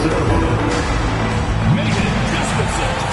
Minnesota, Megan Jesperson.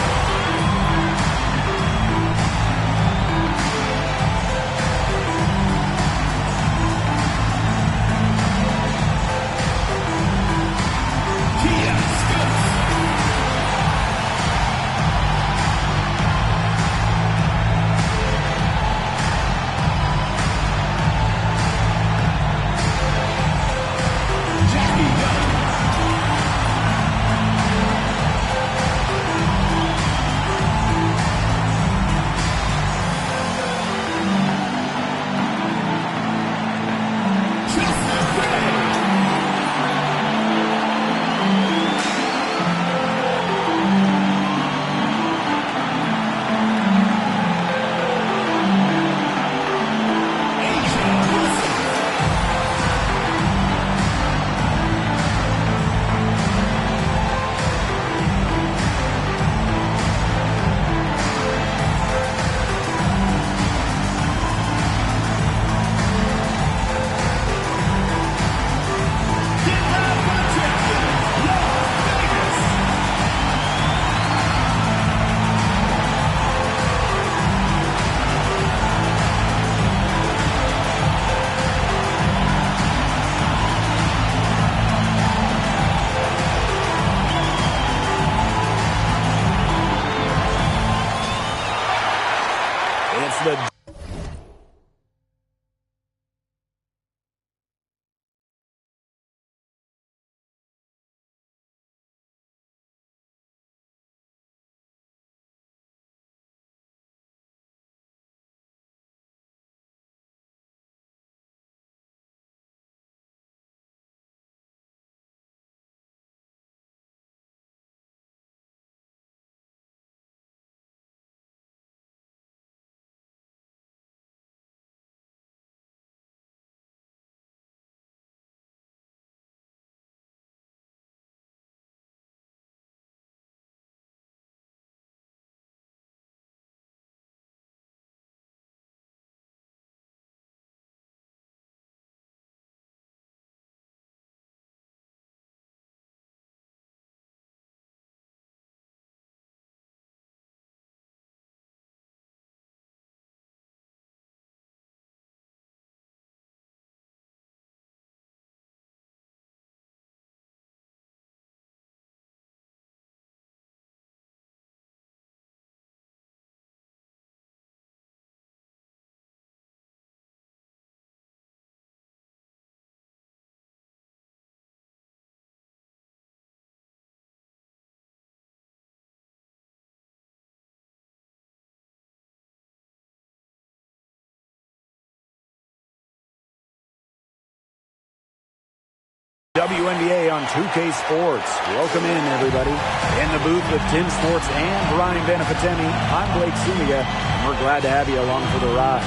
WNBA on 2K Sports. Welcome in, everybody. In the booth with Tim Sports and Ryan Benefitemi, I'm Blake Zuniga, and we're glad to have you along for the ride.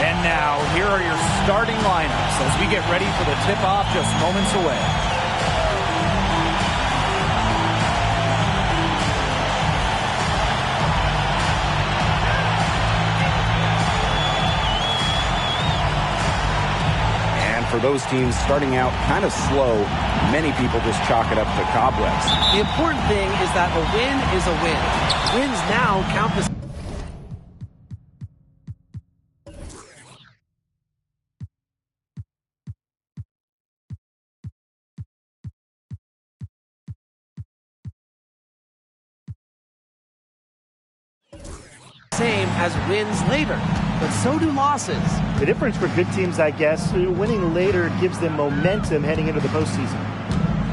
And now, here are your starting lineups as we get ready for the tip-off just moments away. For those teams starting out kind of slow, many people just chalk it up to cobwebs. The important thing is that a win is a win. Wins now count the same as wins later, but so do losses. The difference for good teams, I guess, winning later gives them momentum heading into the postseason.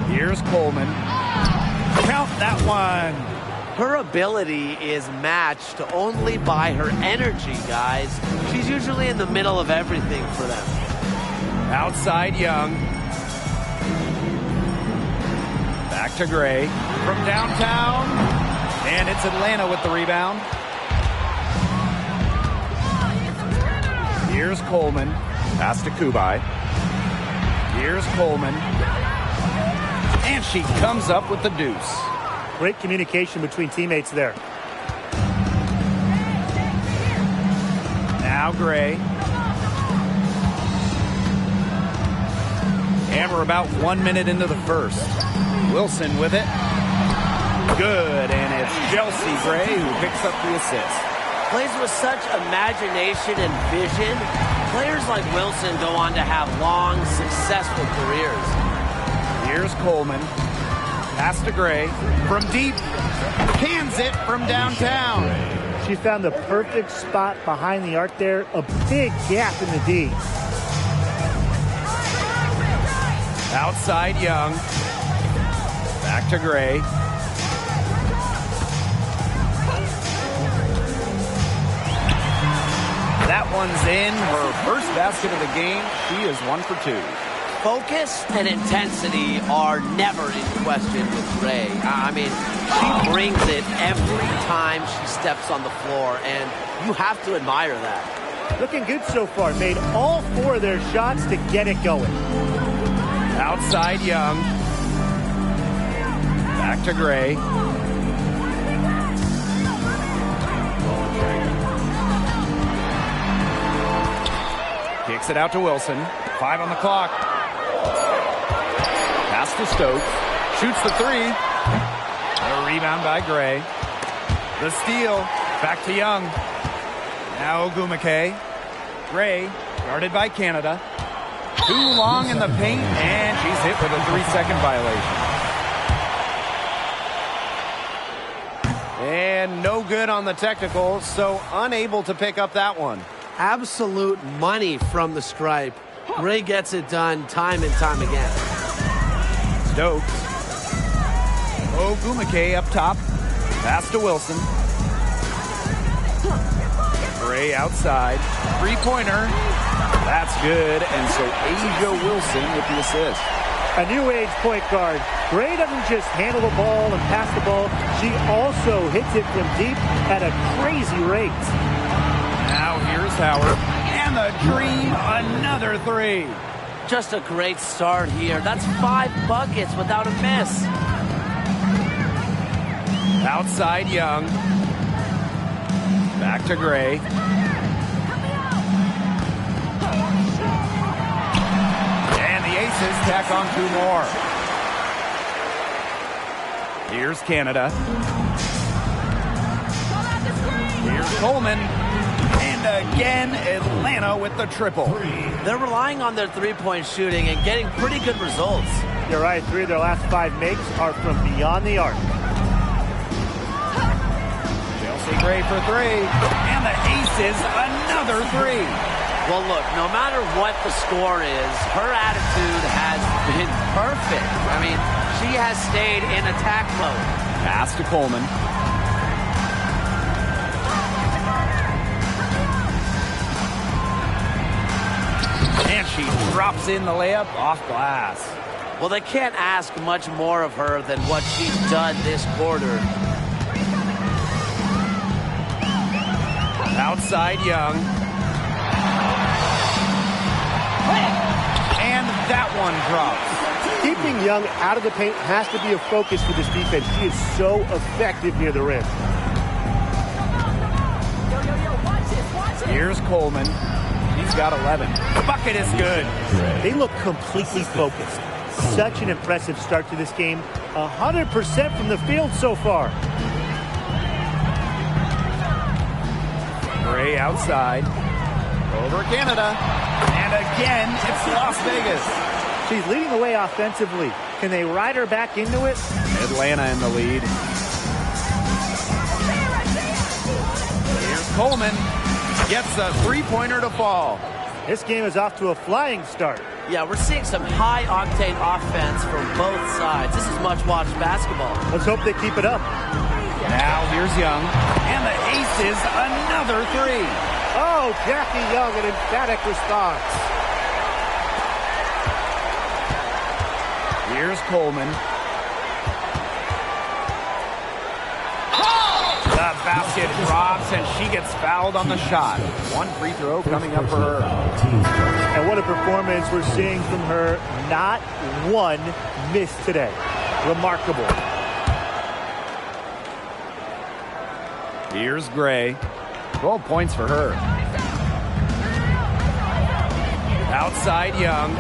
Here's Coleman. Count that one. Her ability is matched only by her energy, guys. She's usually in the middle of everything for them. Outside Young. Back to Gray. From downtown. And it's Atlanta with the rebound. Here's Coleman. Pass to Kubai. Here's Coleman. And she comes up with the deuce. Great communication between teammates there. Now Gray. And we're about 1 minute into the first. Wilson with it. Good, and it's Chelsea Gray who picks up the assist. Plays with such imagination and vision. Players like Wilson go on to have long, successful careers. Here's Coleman. Pass to Gray. From deep. Cans it from downtown. She found the perfect spot behind the arc there. A big gap in the D. Outside Young. Back to Gray. That one's in. Her first basket of the game. She is 1 for 2. Focus and intensity are never in question with Gray. I mean, she brings it every time she steps on the floor, and you have to admire that. Looking good so far. Made all 4 of their shots to get it going. Outside Young. Back to Gray. Kicks it out to Wilson. 5 on the clock. Pass to Stokes. Shoots the 3. A rebound by Gray. The steal. Back to Young. Now Ogumake. Gray, guarded by Canada. Too long in the paint, and she's hit with a 3-second violation. And no good on the technicals, so unable to pick up that one. Absolute money from the stripe. Gray gets it done time and time again. Stokes. Ogumake up top. Pass to Wilson. Gray outside. 3-pointer. That's good. And so Asia Wilson with the assist. A new age point guard. Gray doesn't just handle the ball and pass the ball. She also hits it from deep at a crazy rate. Now here's Howard. And the dream, another 3. Just a great start here. That's 5 buckets without a miss. Outside Young. Back to Gray. And the Aces tack on 2 more. Here's Canada. Here's Coleman. And again, Atlanta with the triple. They're relying on their 3-point shooting and getting pretty good results. You're right. 3 of their last 5 makes are from beyond the arc. Chelsea Gray for 3. And the Aces, another 3. Well, look, no matter what the score is, her attitude has been perfect. I mean, she has stayed in attack mode. Pass to Coleman. And she drops in the layup off glass. Well, they can't ask much more of her than what she's done this quarter. Outside Young. And that one drops. Keeping Young out of the paint has to be a focus for this defense. She is so effective near the rim. Here's Coleman. He's got 11. The bucket is good. They look completely focused. Such an impressive start to this game. 100% from the field so far. Gray outside. Over Canada. And again, it's Las Vegas. She's leading the way offensively. Can they ride her back into it? Atlanta in the lead. Here's Coleman. Gets a 3-pointer to fall. This game is off to a flying start. Yeah, we're seeing some high-octane offense from both sides. This is much-watched basketball. Let's hope they keep it up. Now here's Young. And the Aces, another 3. Oh, Jackie Young, an emphatic response. Here's Coleman. The basket drops, and she gets fouled on the shot. 1 free throw coming up for her. And what a performance we're seeing from her. Not one miss today. Remarkable. Here's Gray. 12 points for her. Outside Young.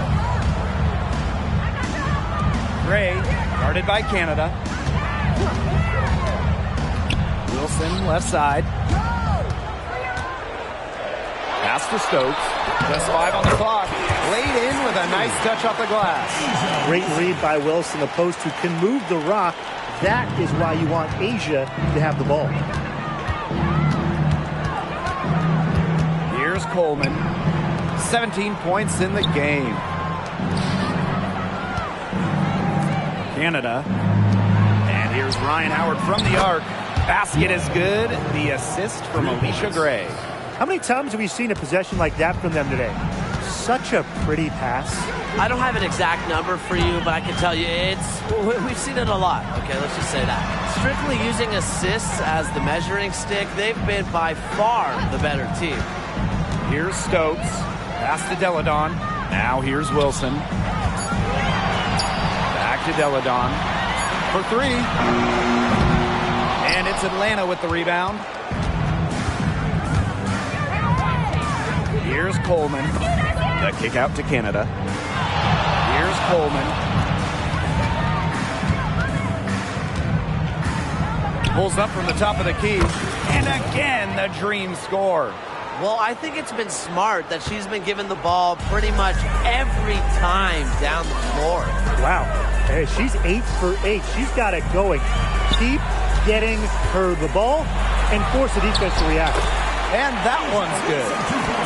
Gray, guarded by Canada. Wilson, left side. Pass to Stokes. Just 5 on the clock. Laid in with a nice touch off the glass. Great read by Wilson. A post who can move the rock. That is why you want Asia to have the ball. Here's Coleman. 17 points in the game. Canada. And here's Ryan Howard from the arc. Basket is good. The assist from Alicia Gray. How many times have we seen a possession like that from them today? Such a pretty pass. I don't have an exact number for you, but I can tell you we've seen it a lot. Okay, let's just say that. Strictly using assists as the measuring stick, they've been by far the better team. Here's Stokes. Pass to Deladon. Now here's Wilson. Back to Deladon for 3. And it's Atlanta with the rebound. Here's Coleman. The kick out to Canada. Here's Coleman. Pulls up from the top of the key. And again, the Dream score. Well, I think it's been smart that she's been given the ball pretty much every time down the floor. Wow. Hey, she's 8 for 8. She's got it going. Keep getting her the ball and force the defense to react. And that one's good.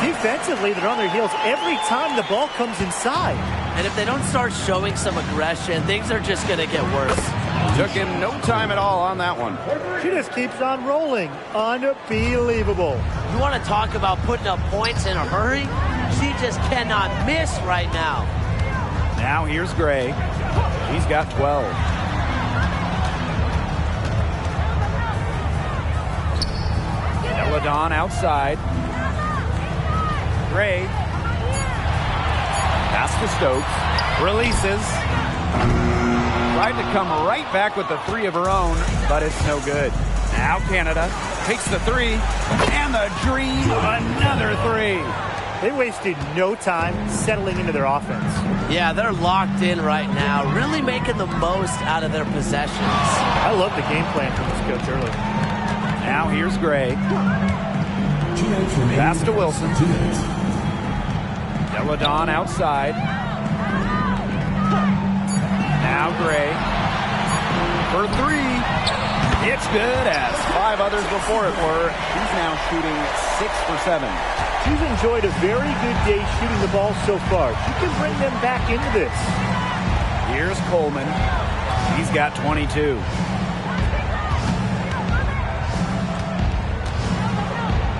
Defensively, they're on their heels every time the ball comes inside. And if they don't start showing some aggression, things are just going to get worse. Took him no time at all on that one. She just keeps on rolling. Unbelievable. You want to talk about putting up points in a hurry? She just cannot miss right now. Now here's Gray. He's got 12. Deladon outside. Gray. Pass to Stokes. Releases. Tried to come right back with the 3 of her own, but it's no good. Now Canada takes the 3. And the Dream, another 3. They wasted no time settling into their offense. Yeah, they're locked in right now, really making the most out of their possessions. I love the game plan from this coach early. Now here's Gray. Pass to Wilson. Deladon outside. Now Gray. For 3. It's good as 5 others before it were. He's now shooting 6 for 7. She's enjoyed a very good day shooting the ball so far. She can bring them back into this. Here's Coleman. He's got 22.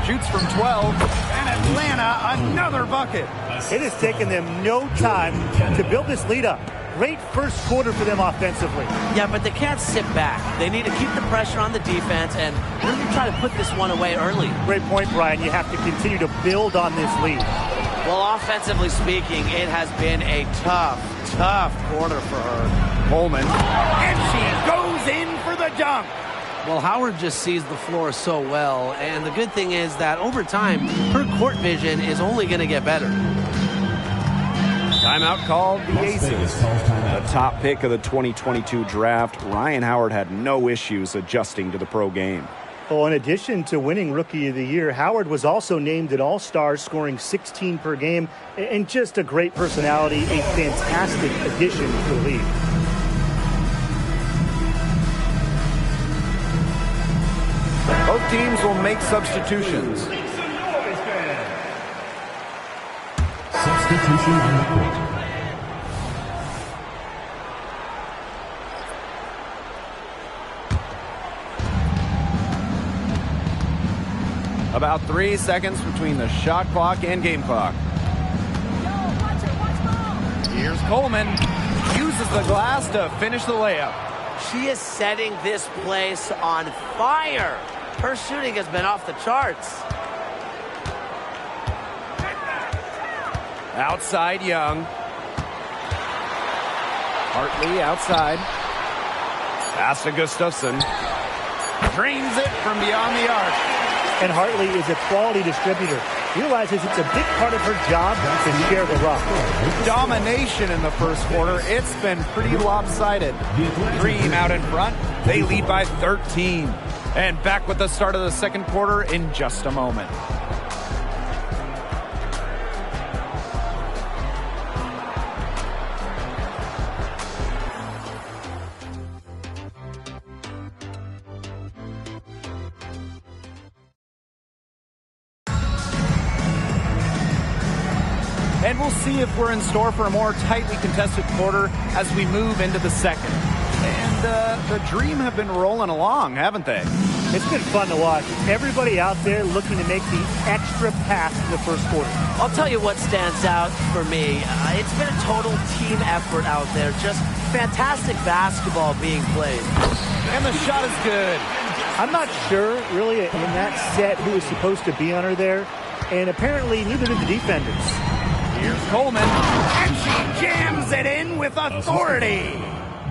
Shoots from 12. And Atlanta, another bucket. It has taken them no time to build this lead up. Great first quarter for them offensively. Yeah, but they can't sit back. They need to keep the pressure on the defense and really try to put this one away early. Great point, Brian. You have to continue to build on this lead. Well, offensively speaking, it has been a tough quarter for her. Coleman. And she goes in for the dunk. Well, Howard just sees the floor so well, and the good thing is that over time, her court vision is only going to get better. Timeout called the Aces. The top pick of the 2022 draft, Ryan Howard had no issues adjusting to the pro game. Well, in addition to winning Rookie of the Year, Howard was also named an All-Star, scoring 16 per game, and just a great personality, a fantastic addition to the league. Both teams will make substitutions. Substitution on the court. About 3 seconds between the shot clock and game clock. Here's Coleman. Uses the glass to finish the layup. She is setting this place on fire. Her shooting has been off the charts. Outside Young. Hartley outside. Pass to Gustafson. Drains it from beyond the arc. and Hartley is a quality distributor. Realizes it's a big part of her job to share the rock. Domination in the first quarter. It's been pretty lopsided. Dream out in front. They lead by 13. And back with the start of the second quarter in just a moment. And we'll see if we're in store for a more tightly contested quarter as we move into the second. And the Dream have been rolling along, haven't they? It's been fun to watch. Everybody out there looking to make the extra pass in the first quarter. I'll tell you what stands out for me. It's been a total team effort out there. Just fantastic basketball being played. And the shot is good. I'm not sure, really, in that set who was supposed to be on her there. And apparently, neither did the defenders. Here's Coleman, and she jams it in with authority.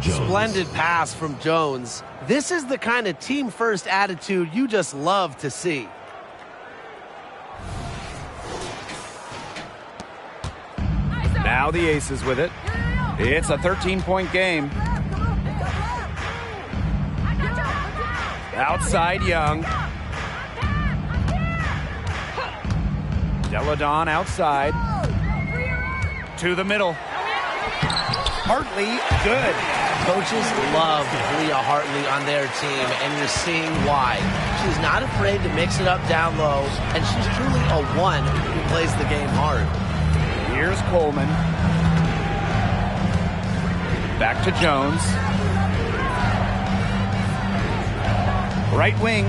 Splendid pass from Jones. This is the kind of team-first attitude you just love to see. Now the Aces with it. It's a 13-point game. Outside Young. Deladon outside. To the middle. Hartley, good. Coaches love Leah Hartley on their team, and you're seeing why. She's not afraid to mix it up down low, and she's truly a one who plays the game hard. Here's Coleman. Back to Jones. Right wing,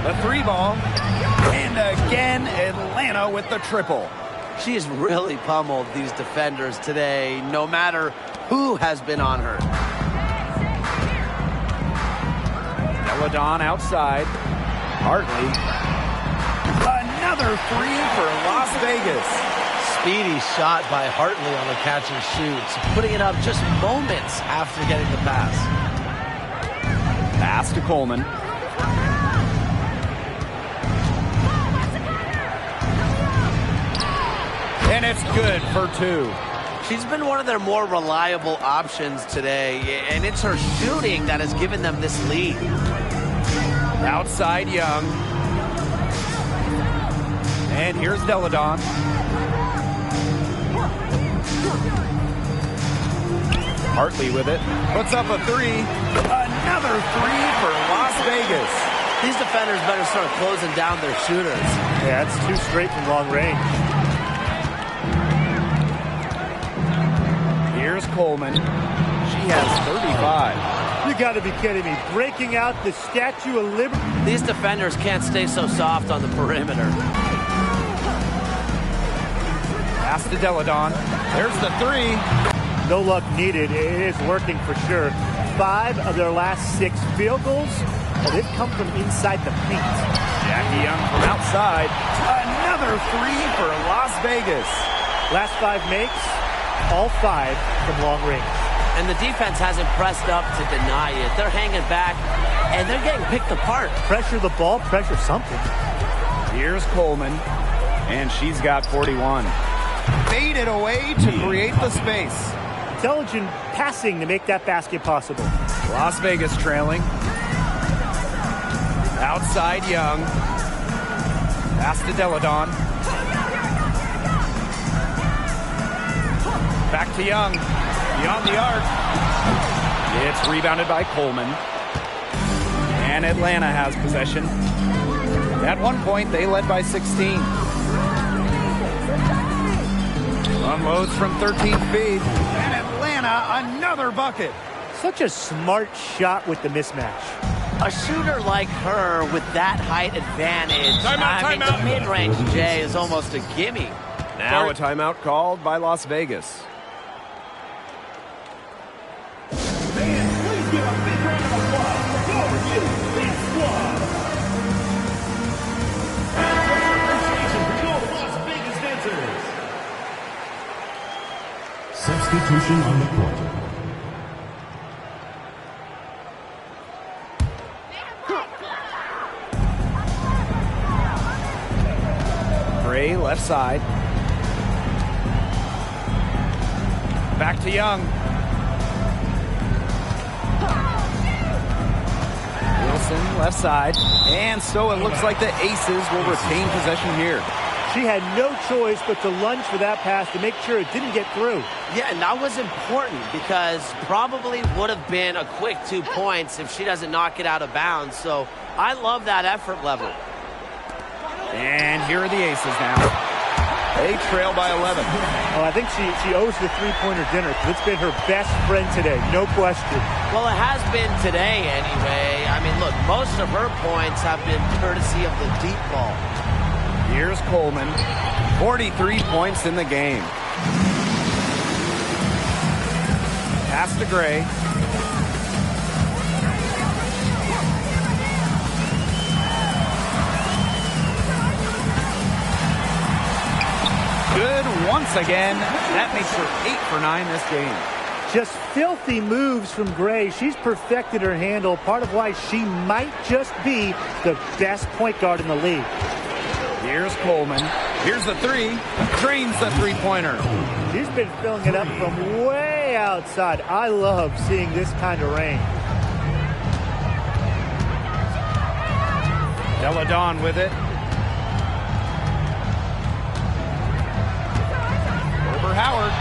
the three ball. And again, Atlanta with the triple. She has really pummeled these defenders today, no matter who has been on her. Deladon outside. Hartley. Another three for Las Vegas. Speedy shot by Hartley on the catch and shoots, putting it up just moments after getting the pass. Pass to Coleman. And it's good for two. She's been one of their more reliable options today, and it's her shooting that has given them this lead. Outside Young. And here's Deladon. Hartley with it. Puts up a three. Another three for Las Vegas. These defenders better start closing down their shooters. Yeah, that's two straight from long range. Here's Coleman. She has 35. You got to be kidding me. Breaking out the Statue of Liberty. These defenders can't stay so soft on the perimeter. Pass to Deladon. There's the three. No luck needed. It is working for sure. 5 of their last 6 field goals, they've come from inside the paint. Jackie Young from outside. Another three for Las Vegas. Last 5 makes, all 5 from long range. And the defense hasn't pressed up to deny it. They're hanging back, and they're getting picked apart. Pressure the ball, pressure something. Here's Coleman, and she's got 41. Faded away to create the space. Intelligent passing to make that basket possible. Las Vegas trailing. Outside Young. Pass to Deladon. Back to Young. Beyond the arc. It's rebounded by Coleman. And Atlanta has possession. At one point, they led by 16. Unloads from 13 feet. And Atlanta, another bucket. Such a smart shot with the mismatch. A shooter like her with that height advantage. Timeout. The mid-range J is almost a gimme. Now a timeout called by Las Vegas. Fans, please give a big round of applause for your big squad. Appreciation for your Las Vegas dancers. Substitution on the court. Gray left side. Back to Young. Wilson left side. And so it looks like the Aces will retain possession here. She had no choice but to lunge for that pass to make sure it didn't get through. Yeah, and that was important because probably would have been a quick 2 points if she doesn't knock it out of bounds. So I love that effort level. And here are the Aces now. They trail by 11. Oh, I think she owes the three-pointer dinner because it's been her best friend today, no question. Well, it has been today anyway. I mean, look, most of her points have been courtesy of the deep ball. Here's Coleman. 43 points in the game. Pass to Gray. Good once again. That makes her 8 for 9 this game. Just filthy moves from Gray. She's perfected her handle, part of why she might just be the best point guard in the league. Here's Coleman. Here's the three. Drains the three-pointer. She's been filling it up from way outside. I love seeing this kind of rain. Delle Donne with it. Over Howard.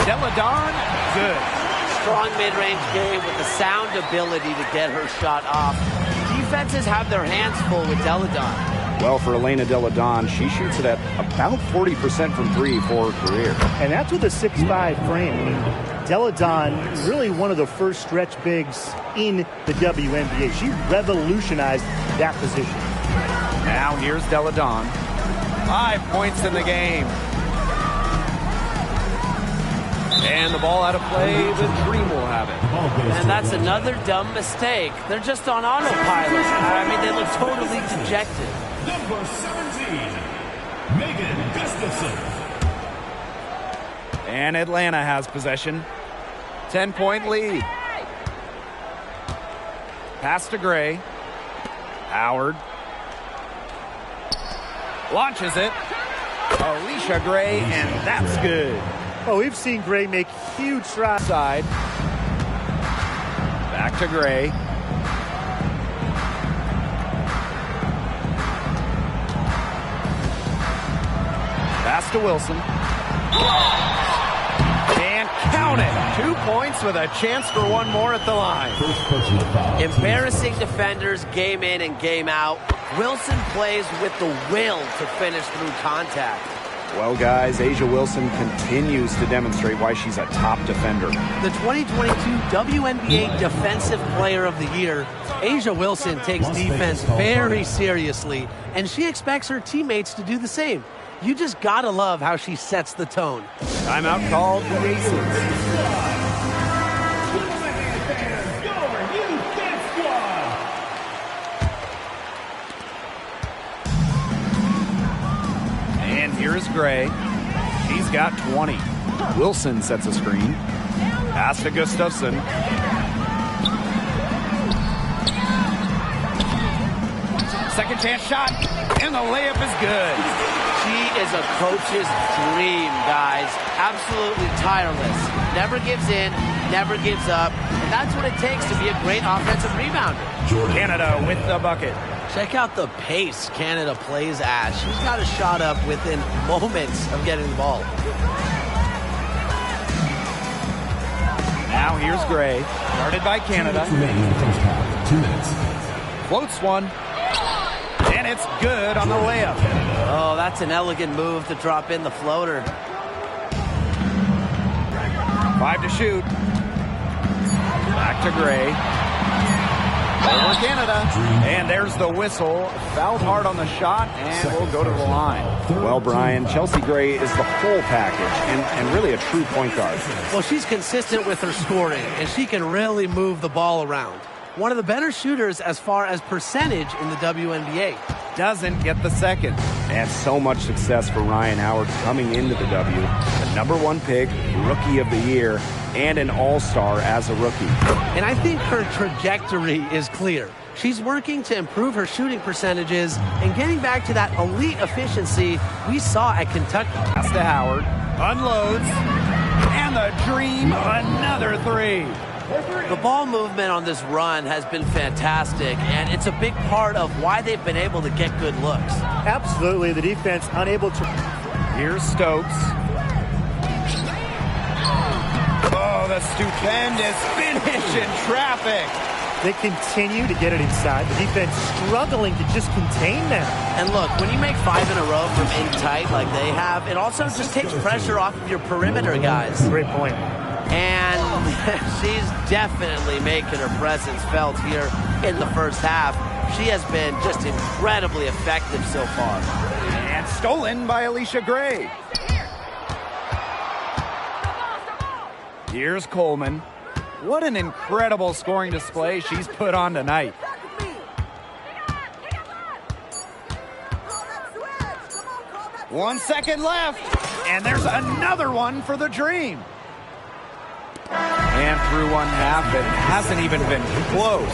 Delle Donne, good. Strong mid-range game with the sound ability to get her shot off. Defenses have their hands full with Delle Donne. Well, for Elena Delle Donne, she shoots it at about 40% from three for her career. And that's with a 6'5" frame. I mean, Delle Donne, really one of the first stretch bigs in the WNBA. She revolutionized that position. Now here's Delle Donne. 5 points in the game. And the ball out of play, the Dream will have it. And that's another dumb mistake. They're just on autopilot. I mean, they look totally dejected. Number 17, Megan Gustafson. And Atlanta has possession. 10-point lead. Pass to Gray. Howard. Launches it. Alicia Gray, and that's good. Oh, we've seen Gray make huge strides. Side. Back to Gray. Pass to Wilson. And count it. 2 points with a chance for one more at the line. Embarrassing defenders game in and game out. Wilson plays with the will to finish through contact. Well, guys, A'ja Wilson continues to demonstrate why she's a top defender. The 2022 WNBA Defensive Player of the Year, A'ja Wilson takes defense very seriously, and she expects her teammates to do the same. You just gotta love how she sets the tone. Timeout called the Aces. And here's Gray. She's got 20. Wilson sets a screen. Pass to Gustafson. Second chance shot, and the layup is good. She is a coach's dream, guys. Absolutely tireless. Never gives in, never gives up. And that's what it takes to be a great offensive rebounder. Canada with the bucket. Check out the pace Canada plays at. She's got a shot up within moments of getting the ball. Now here's Gray. Guarded by Canada. 2 minutes. Floats one. And it's good on the layup. Oh, that's an elegant move to drop in the floater. 5 to shoot. Back to Gray. Over Canada. And there's the whistle. Fouled hard on the shot, and we'll go to the line. Well, Brian, Chelsea Gray is the whole package and really a true point guard. Well, she's consistent with her scoring, and she can really move the ball around. One of the better shooters as far as percentage in the WNBA. Doesn't get the second. And so much success for Rhyne Howard coming into the W. The #1 pick, Rookie of the Year, and an All-Star as a rookie. And I think her trajectory is clear. She's working to improve her shooting percentages and getting back to that elite efficiency we saw at Kentucky. Pass to Howard. Unloads. And the Dream, another three. The ball movement on this run has been fantastic, and it's a big part of why they've been able to get good looks. Absolutely. The defense unable to... Here's Stokes. Oh, the stupendous finish in traffic. They continue to get it inside. The defense struggling to just contain them. And look, when you make 5 in a row from in tight like they have, it also just takes pressure off of your perimeter guys. Great point. And she's definitely making her presence felt here in the first half. She has been just incredibly effective so far. And stolen by Alicia Gray. Here's Coleman. What an incredible scoring display she's put on tonight. One second left. And there's another one for the Dream. And through one half, it hasn't even been close.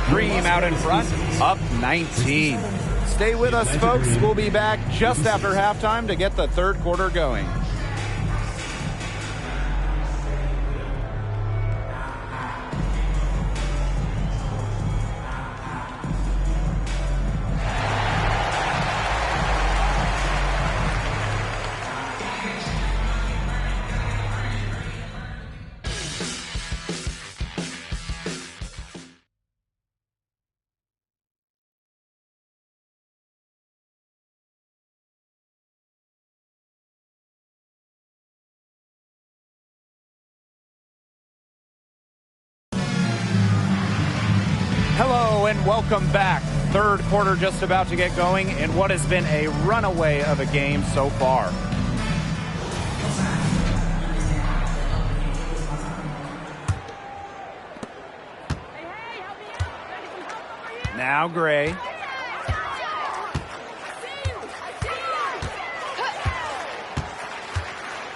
Dream out in front, up 19. Stay with us, folks. We'll be back just after halftime to get the third quarter going. Hello and welcome back. Third quarter just about to get going in what has been a runaway of a game so far. Now Gray.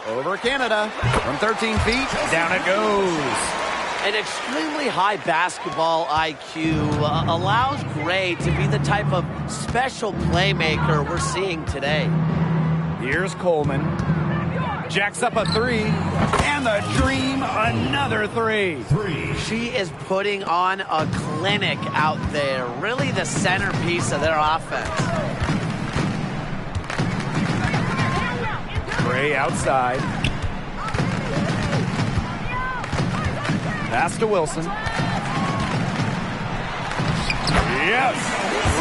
Over Canada. From 13 feet, down it goes. An extremely high basketball IQ allows Gray to be the type of special playmaker we're seeing today. Here's Coleman. Jacks up a three. And the Dream, another three. She is putting on a clinic out there. Really the centerpiece of their offense. Gray outside. Pass to Wilson. Yes!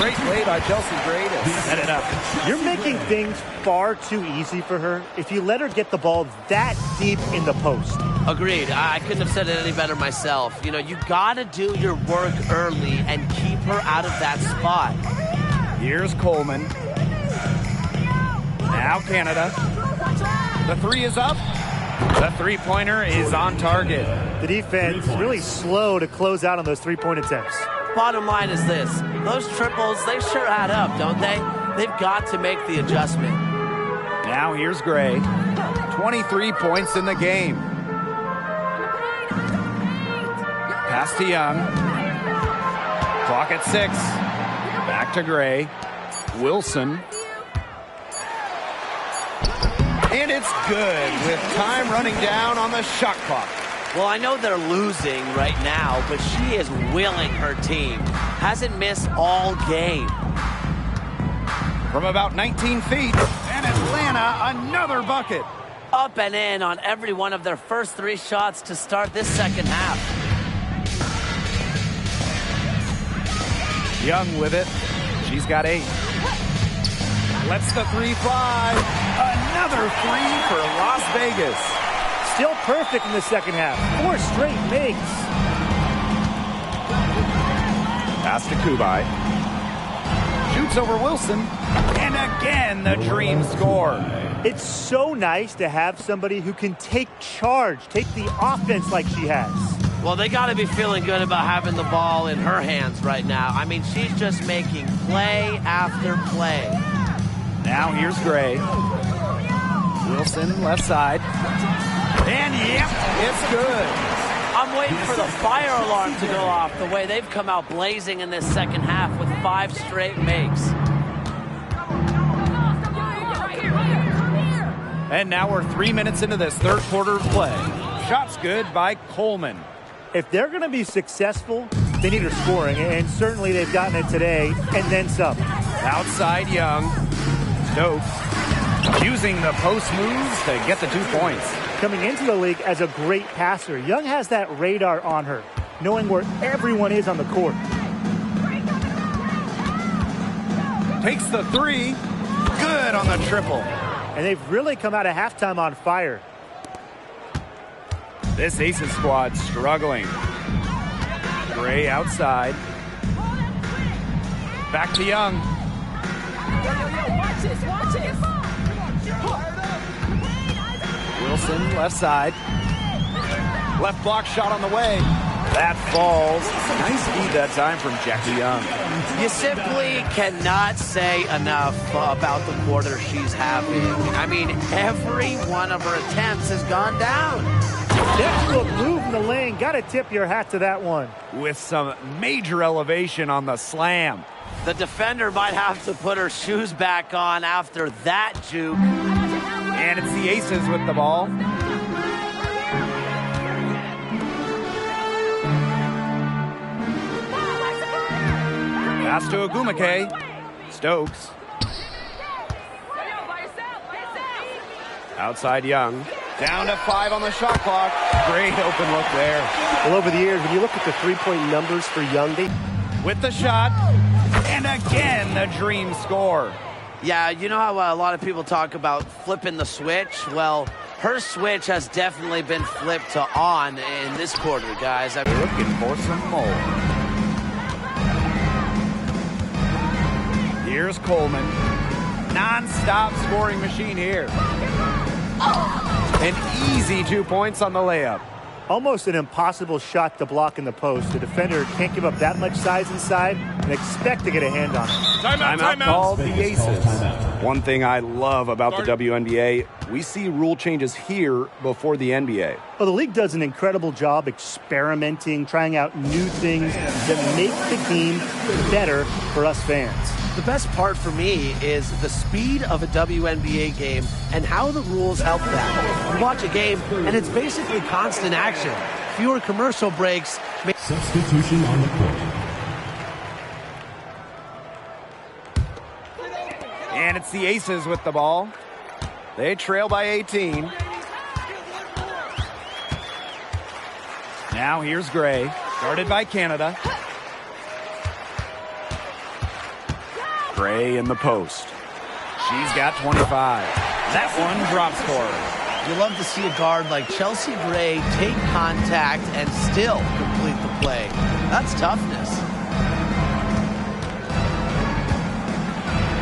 Great play by Chelsea Gray to set it up. You're making things far too easy for her if you let her get the ball that deep in the post. Agreed. I couldn't have said it any better myself. You know, you got to do your work early and keep her out of that spot. Here's Coleman. Now Canada. The three is up. The three-pointer is on target. The defense really slow to close out on those three-point attempts. Bottom line is this. Those triples, they sure add up, don't they? They've got to make the adjustment. Now here's Gray. 23 points in the game. Pass to Young. Clock at 6. Back to Gray. Wilson. And it's good with time running down on the shot clock. Well, I know they're losing right now, but she is willing her team. Hasn't missed all game. From about 19 feet, and Atlanta, another bucket. Up and in on every one of their first 3 shots to start this second half. Young with it. She's got 8. Lets the three fly. Another three for Las Vegas. Still perfect in the second half. 4 straight makes. Pass to Kubai. Shoots over Wilson. And again, the Dream score. It's so nice to have somebody who can take charge, take the offense like she has. Well, they got to be feeling good about having the ball in her hands right now. I mean, she's just making play after play. Now here's Gray. Wilson left side. And yep, it's good. I'm waiting for the fire alarm to go off the way they've come out blazing in this second half with 5 straight makes. And now we're 3 minutes into this third quarter of play. Shots good by Coleman. If they're going to be successful, they need her scoring, and certainly they've gotten it today, and then some. Outside Young. Stokes using the post moves to get the 2 points. Coming into the league as a great passer, Young has that radar on her, knowing where everyone is on the court. Takes the 3. Good on the triple. And they've really come out of halftime on fire. This Aces squad struggling. Gray outside. Back to Young. Wilson left side. Left block shot on the way. That falls. Nice feed that time from Jackie Young. You simply cannot say enough about the quarter she's having. I mean, every one of her attempts has gone down. Textbook move in the lane. Got to tip your hat to that one. With some major elevation on the slam. The defender might have to put her shoes back on after that juke. And it's the Aces with the ball. Pass to Ogumake. Stokes. Outside Young. Down to 5 on the shot clock. Great open look there. Well, over the years, when you look at the three-point numbers for Young, with the shot. And again, the dream score. Yeah, you know how a lot of people talk about flipping the switch? Well, her switch has definitely been flipped to on in this quarter, guys. We're looking for some more. Here's Coleman. Non-stop scoring machine here. An easy 2 points on the layup. Almost an impossible shot to block in the post. The defender can't give up that much size inside and expect to get a hand on it. Timeout called the Aces. One thing I love about the WNBA, we see rule changes here before the NBA. Well, the league does an incredible job experimenting, trying out new things that make the game better for us fans. The best part for me is the speed of a WNBA game and how the rules help that. You watch a game and it's basically constant action. Fewer commercial breaks. Substitution on the court. And it's the Aces with the ball. They trail by 18. Now here's Gray, guarded by Canada. Gray in the post. She's got 25. That one drops for her. You love to see a guard like Chelsea Gray take contact and still complete the play. That's toughness.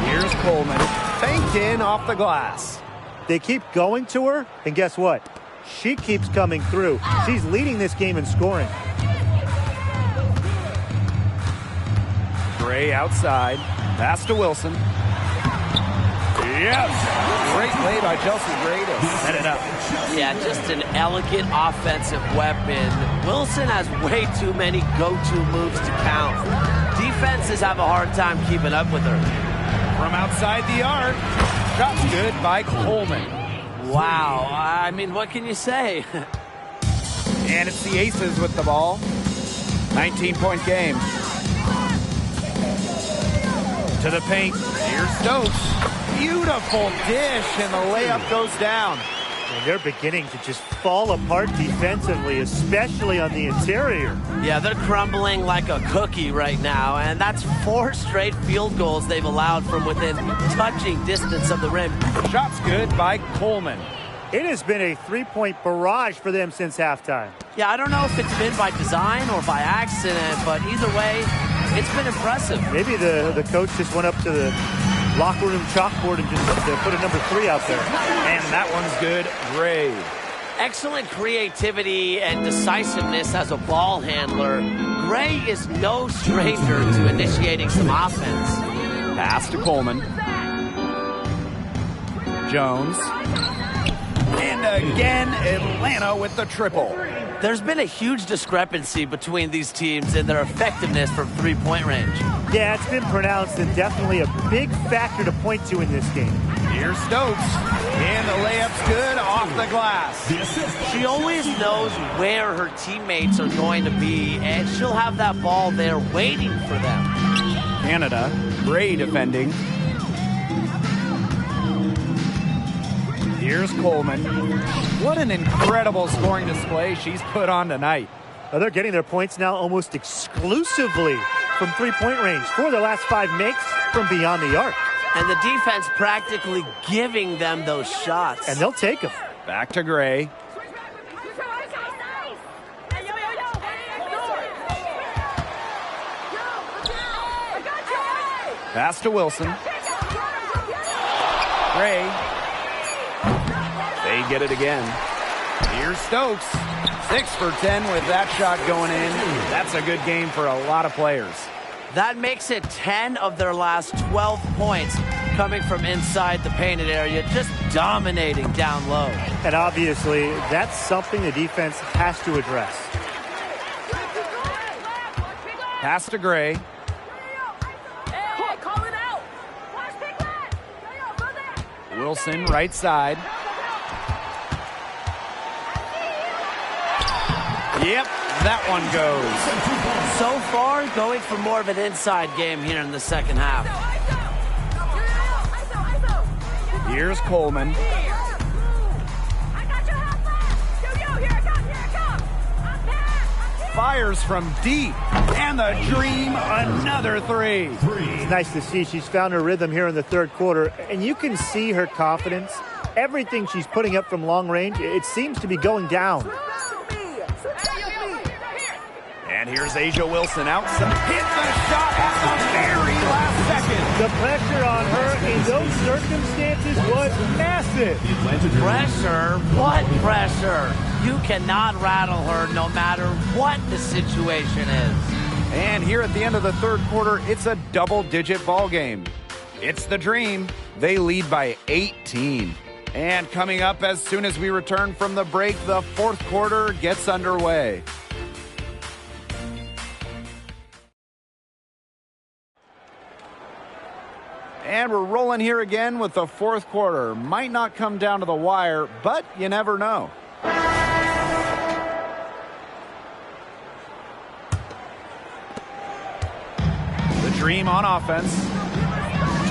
Here's Coleman, faked in off the glass. They keep going to her, and guess what? She keeps coming through. She's leading this game in scoring. Gray outside. Pass to Wilson. Yes! Great play by Chelsea Gray to set it up. Yeah, just an elegant offensive weapon. Wilson has way too many go-to moves to count. Defenses have a hard time keeping up with her. From outside the arc. Shot's good by Coleman. Wow. I mean, what can you say? And it's the Aces with the ball. 19-point game. To the paint. Here's Stokes. Beautiful dish, and the layup goes down. And they're beginning to just fall apart defensively, especially on the interior. Yeah, they're crumbling like a cookie right now, and that's 4 straight field goals they've allowed from within touching distance of the rim. Shot's good by Coleman. It has been a three-point barrage for them since halftime. Yeah, I don't know if it's been by design or by accident, but either way, it's been impressive. Maybe the coach just went up to the locker room chalkboard and just put a number 3 out there. And that one's good. Gray. Excellent creativity and decisiveness as a ball handler. Gray is no stranger to initiating some offense. Pass to Coleman. Jones. And again, Atlanta with the triple. There's been a huge discrepancy between these teams in their effectiveness from three-point range. Yeah, it's been pronounced and definitely a big factor to point to in this game. Here's Stokes. And the layup's good off the glass. She always knows where her teammates are going to be, and she'll have that ball there waiting for them. Canada, Gray defending. Here's Coleman. What an incredible scoring display she's put on tonight. Well, they're getting their points now almost exclusively from three-point range. 4 of their last 5 makes from beyond the arc. And the defense practically giving them those shots. And they'll take them. Back to Gray. Pass to Wilson. Gray. They get it again. Here's Stokes. 6 for 10 with that shot going in. That's a good game for a lot of players. That makes it 10 of their last 12 points coming from inside the painted area, just dominating down low. And obviously, that's something the defense has to address. Pass to Gray. Wilson, right side. Yep, that one goes. So far, going for more of an inside game here in the second half. Here's Coleman. Fires from deep. And the Dream, another 3. It's nice to see she's found her rhythm here in the third quarter. And you can see her confidence. Everything she's putting up from long range, it seems to be going down. And here's Asia Wilson outside. Hit the shot at the very last second. The pressure on her in those circumstances was massive. Pressure? What pressure? You cannot rattle her no matter what the situation is. And here at the end of the third quarter, it's a double-digit ball game. It's the Dream. They lead by 18. And coming up as soon as we return from the break, the fourth quarter gets underway. And we're rolling here again with the fourth quarter. Might not come down to the wire, but you never know. The Dream on offense.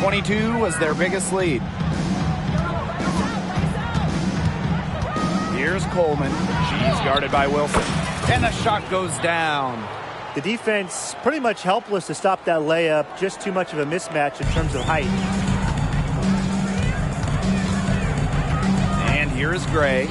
22 was their biggest lead. Here's Coleman. She's guarded by Wilson. And the shot goes down. The defense pretty much helpless to stop that layup. Just too much of a mismatch in terms of height. And here is Gray.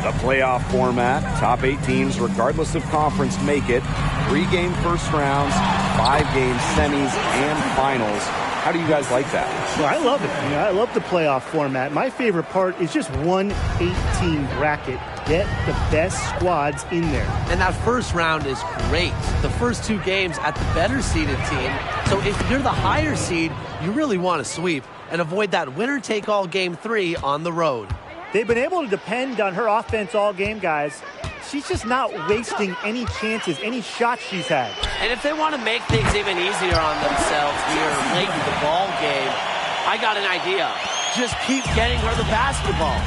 The playoff format. Top 8 teams, regardless of conference, make it. 3-game first rounds, 5-game semis, and finals. How do you guys like that? Well, I love it. I love the playoff format. My favorite part is just one 8-team bracket. Get the best squads in there. And that first round is great. The first 2 games at the better seeded team. So if you're the higher seed, you really want to sweep and avoid that winner-take-all game 3 on the road. They've been able to depend on her offense all game, guys. She's just not wasting any chances, any shots she's had. And if they want to make things even easier on themselves here late in the ball game, I got an idea. Just keep getting her the basketball.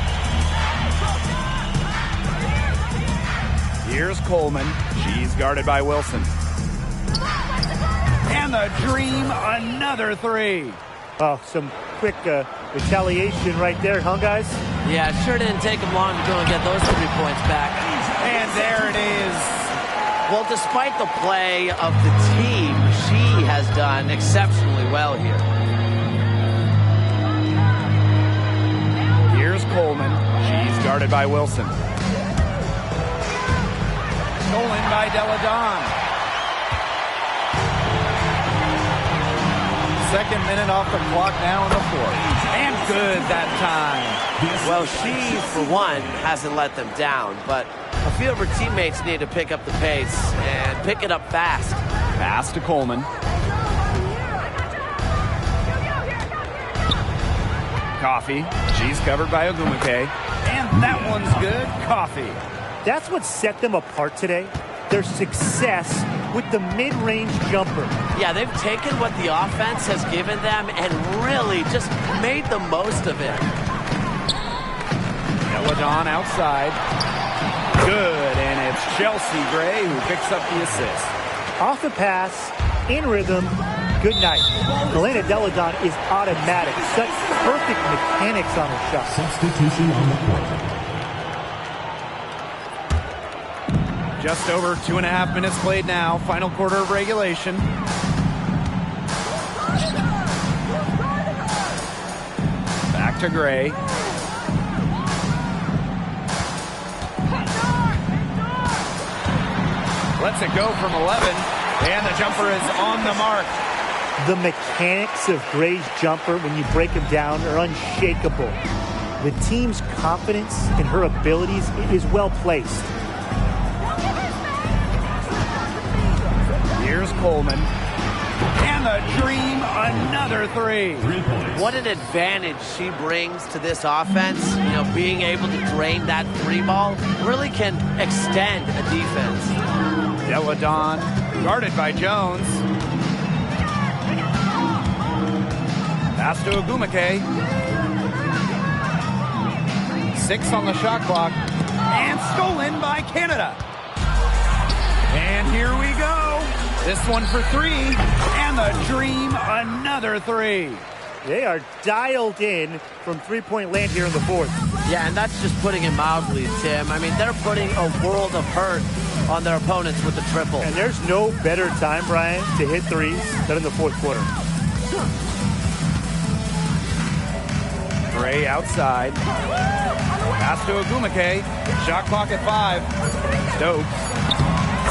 Here's Coleman. She's guarded by Wilson. And the Dream, another 3. Oh, some quick retaliation right there, huh, guys? Yeah, it sure didn't take them long to go and get those 3 points back. And there it is. Well, despite the play of the team, she has done exceptionally well here. Here's Coleman. She's guarded by Wilson. Stolen by Delle Donne. Second minute off the clock now in the fourth. And good that time. Well, she, for one, hasn't let them down, but a few of her teammates need to pick up the pace and pick it up fast. Pass to Coleman. Coffee. She's covered by Ogumake. And that one's good. Coffee. That's what set them apart today. Their success with the mid-range jumper. Yeah, they've taken what the offense has given them and really just made the most of it. Deladon outside. Good, and it's Chelsea Gray who picks up the assist. Off the pass, in rhythm, good night. Elena Deladon is automatic. Such perfect mechanics on her shot. Substitution on the court. Just over 2.5 minutes played now. Final quarter of regulation. Back to Gray. Lets it go from 11. And the jumper is on the mark. The mechanics of Gray's jumper, when you break him down, are unshakable. The team's confidence in her abilities is well placed. Here's Coleman. And the Dream, another three. 3 points. What an advantage she brings to this offense. You know, being able to drain that three ball really can extend a defense. Deladon, guarded by Jones. Pass to Ogumake. 6 on the shot clock. And stolen by Canada. And here we go. This one for 3. And the Dream, another 3. They are dialed in from three-point land here in the fourth. Yeah, and that's just putting it mildly, Tim. I mean, they're putting a world of hurt on their opponents with the triple. And there's no better time, Brian, to hit threes than in the fourth quarter. Gray outside. Pass to Ogumake. Shot clock at 5. Stokes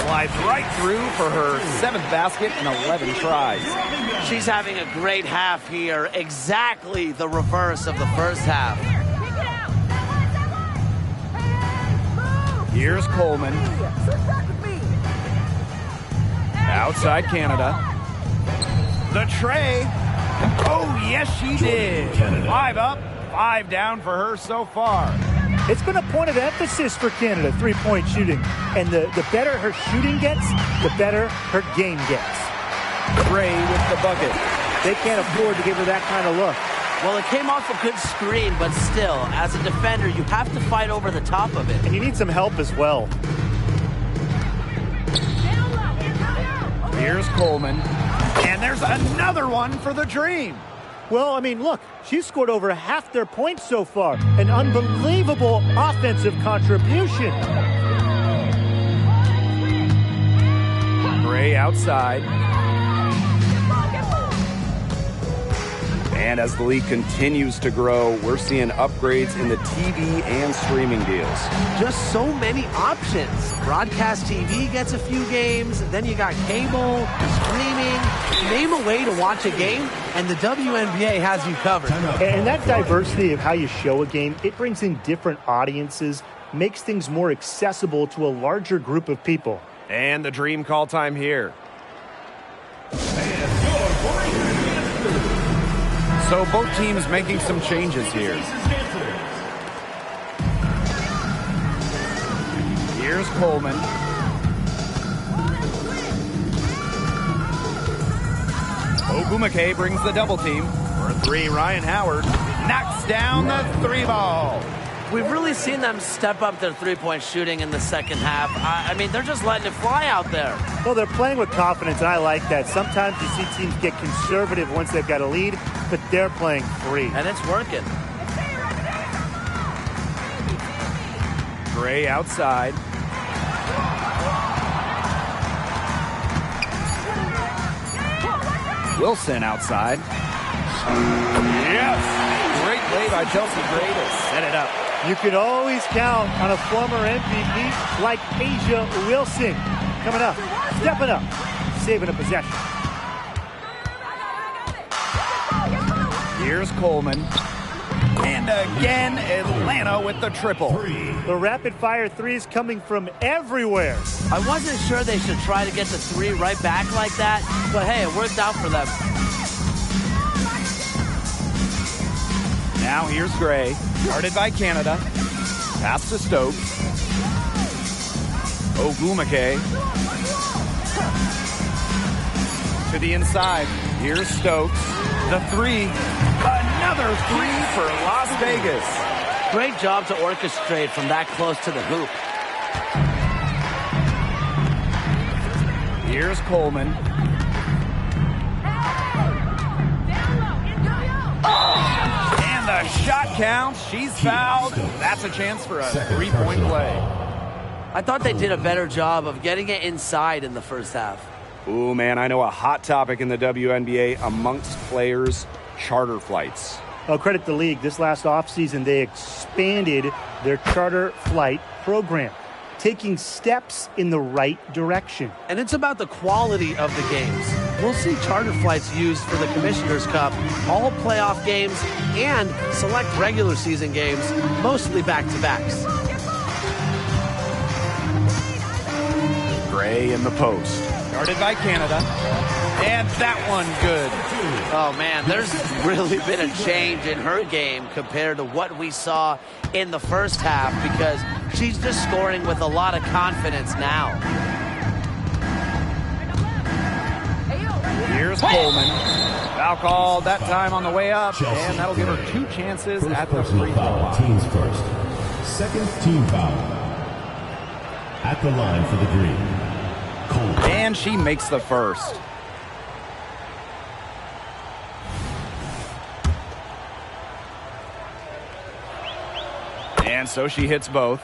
slides right through for her 7th basket in 11 tries. She's having a great half here. Exactly the reverse of the first half. Here's Coleman. Outside Canada. The tray. Oh, yes, she did. 5 up, 5 down for her so far. It's been a point of emphasis for Canada, three-point shooting. And the better her shooting gets, the better her game gets. Gray with the bucket. They can't afford to give her that kind of look. Well, it came off a good screen, but still, as a defender, you have to fight over the top of it. And you need some help as well. Here's Coleman. And there's another one for the Dream. Well, I mean, look, she's scored over half their points so far. An unbelievable offensive contribution. Gray outside. And as the league continues to grow, we're seeing upgrades in the TV and streaming deals. Just so many options. Broadcast TV gets a few games, then you got cable, streaming. Name a way to watch a game, and the WNBA has you covered. And that diversity of how you show a game, it brings in different audiences, makes things more accessible to a larger group of people. And the Dream call time here. So both teams making some changes here. Here's Coleman. Ogumake brings the double team. For 3, Ryan Howard knocks down the 3 ball. We've really seen them step up their three-point shooting in the second half. I mean, they're just letting it fly out there. Well, they're playing with confidence, and I like that. Sometimes you see teams get conservative once they've got a lead, but they're playing free. And it's working. Gray outside. Wilson outside. Yes! Great play by Chelsea Gray to set it up. You can always count on a former MVP like A'ja Wilson. Coming up, stepping up, saving a possession. Here's Coleman. And again, Atlanta with the triple. The rapid-fire threes coming from everywhere. I wasn't sure they should try to get the 3 right back like that, but hey, it worked out for them. Now here's Gray, guarded by Canada. Pass to Stokes. Ogwumike. To the inside. Here's Stokes. The three. Another three for Las Vegas. Great job to orchestrate from that close to the hoop. Here's Coleman. And the shot counts. She's fouled. That's a chance for a three-point play. I thought they did a better job of getting it inside in the first half. Ooh, man, I know a hot topic in the WNBA amongst players, charter flights. Oh, credit the league. This last offseason, they expanded their charter flight program, taking steps in the right direction. And it's about the quality of the games. We'll see charter flights used for the Commissioner's Cup, all playoff games, and select regular season games, mostly back-to-backs. Gray in the post. Guarded by Canada. And that one good. Oh, man, there's really been a change in her game compared to what we saw in the first half because she's just scoring with a lot of confidence now. Here's Coleman. Foul called that time on the way up, and that'll give her 2 chances at the free throw line. Teams first. Second team foul. At the line for the green. Coleman. And she makes the first. And so she hits both.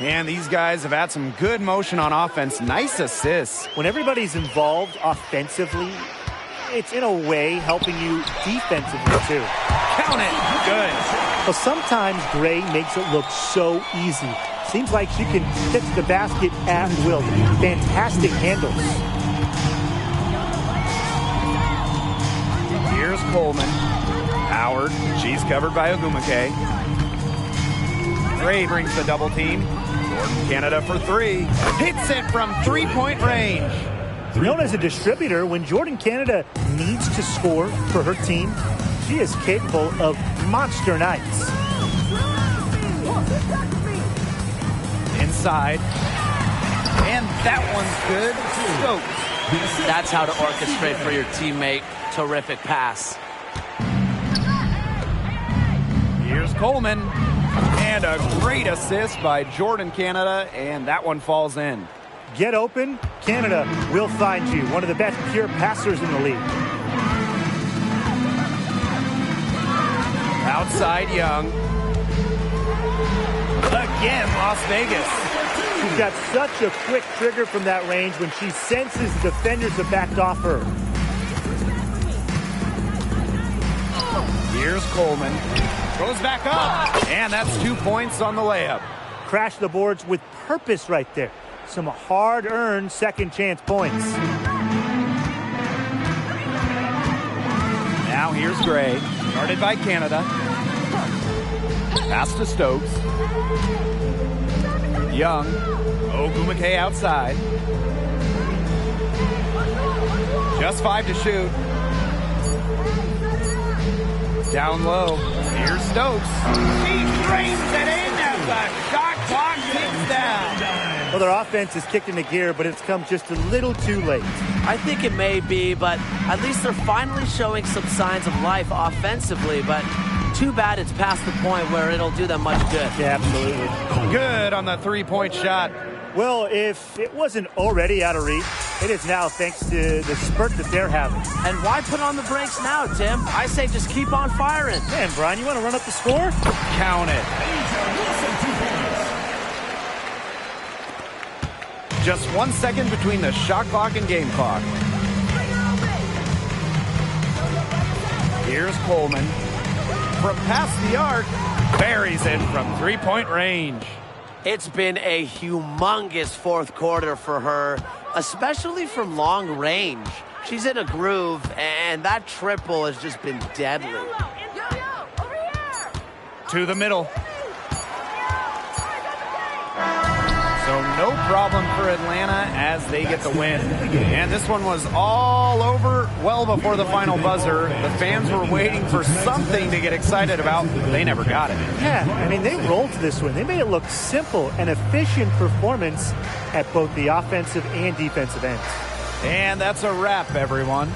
And these guys have had some good motion on offense. Nice assists. When everybody's involved offensively, it's in a way helping you defensively too. Count it. Good. But sometimes Gray makes it look so easy. Seems like she can get to the basket at will. Fantastic handles. Here's Coleman. Howard. She's covered by Ogwumike. Gray brings the double team. Jordan Canada for 3. Hits it from 3-point range. Known as a distributor, when Jordan Canada needs to score for her team, she is capable of monster nights. Inside. And that one's good. Stokes. That's how to orchestrate for your teammate. Terrific pass. Here's Coleman. And a great assist by Jordan Canada, and that one falls in. Get open, Canada will find you. One of the best pure passers in the league. Outside Young. Again, Las Vegas. She's got such a quick trigger from that range when she senses the defenders have backed off her. Here's Coleman. Goes back up. And that's 2 points on the layup. Crash the boards with purpose right there. Some hard-earned second chance points. Now here's Gray. Guarded by Canada. Pass to Stokes. Young. Ogwumike outside. Just 5 to shoot. Down low. Here's Stokes. She drains it in as the shot clock ticks down. Well, their offense is kicked into gear, but it's come just a little too late. I think it may be, but at least they're finally showing some signs of life offensively, but too bad it's past the point where it'll do them much good. Yeah, absolutely. Good on the 3-point shot. Well, if it wasn't already out of reach, it is now thanks to the spurt that they're having. And why put on the brakes now, Tim? I say just keep on firing. Man, Brian, you want to run up the score? Count it. Just 1 second between the shot clock and game clock. Here's Coleman. From past the arc, buries it from 3-point range. It's been a humongous fourth quarter for her, especially from long range. She's in a groove, and that triple has just been deadly. To the middle. So So no problem for Atlanta as they get the win. And this one was all over well before the final buzzer. The fans were waiting for something to get excited about. They never got it. Yeah, I mean, they rolled to this win. They made it look simple and efficient performance at both the offensive and defensive ends. And that's a wrap, everyone.